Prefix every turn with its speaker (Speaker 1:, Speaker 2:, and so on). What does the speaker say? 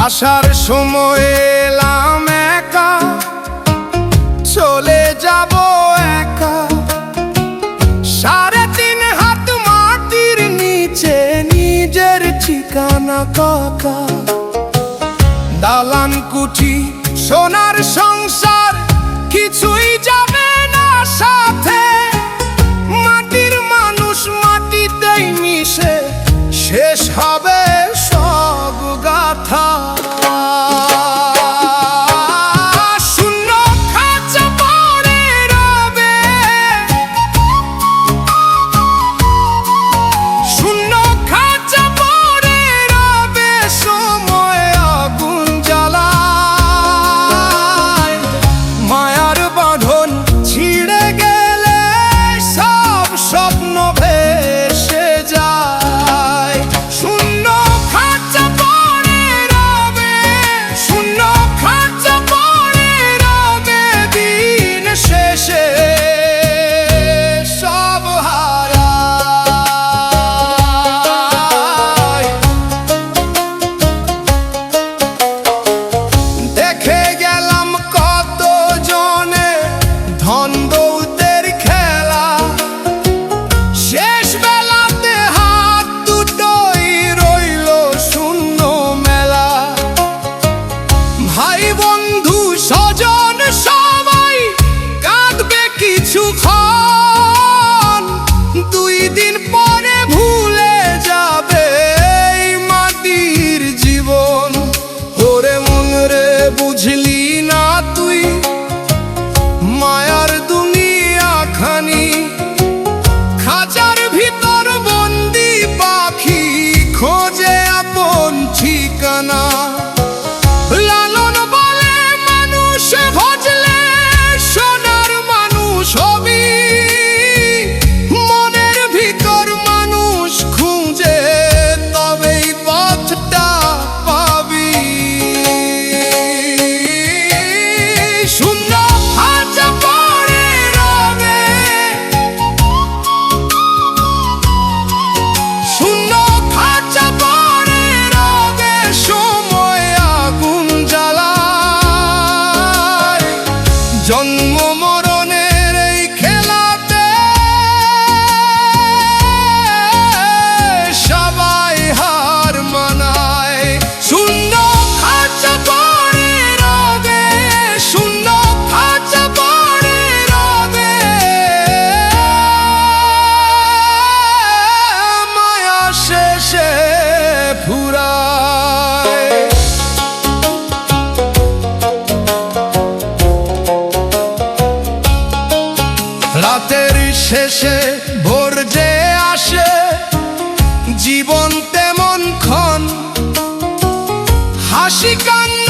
Speaker 1: আসার সময় এলাম একা, চলে যাব একা। 3.5 হাত মাটির নিচে নিজের ঠিকানা কাকা। দালান কুঠি সোনার সংসার কিছুই যাবে না সাথে। মাটির মানুষ মাটিতেই মিশে শেষ হবে সব গাথা। শূন্য খাঁচা পড়ে রবে, শূন্য খাঁচা পড়ে রবে। সময় আগুন জ্বালায়, মায়ার বাঁধন ছিঁড়ে গেলে সব স্বপ্ন ভেসে যায়। শূন্য খাঁচা পড়ে রবে, শূন্য খাঁচা পড়ে রবে। দিন শেষে সব হারায়। দেখে গেলাম কত জনে ধন দৌতের খেলা। শেষ বেলাতে হাত দুটোই রইল শূন্য মেলা। ভাই বন্ধু স্বজন সবাই কাঁদবে কিছুক্ষণ। 2 দিন পরে ভুলে যাবে এই মাটির জীবন। ওরে মন রে বুঝলি না তুই মায়ার দুনিয়া খানি। খাঁচার ভিতর বন্দি পাখি খোঁজে আপন ঠিকানা। লালন বলে মানুষ ভজলে সোনার মানুষ হবি। মনের ভিতর মানুষ খুঁজে তবেই পথটা পাবি। শূন্য খাঁচা পড়ে রবে, শূন্য খাঁচা পড়ে রবে। সময় আগুন জ্বালায়, জন্ম মরণের এই খেলাতে সবাই হার মানায়। শূন্য খাঁচা পড়ে রবে, শূন্য খাঁচা পড়ে রবে। মায়া শেষে ফুরায়। রাতের শেষে ভোর যে আসে, জীবন তেমন ক্ষণ। হাসি কান্না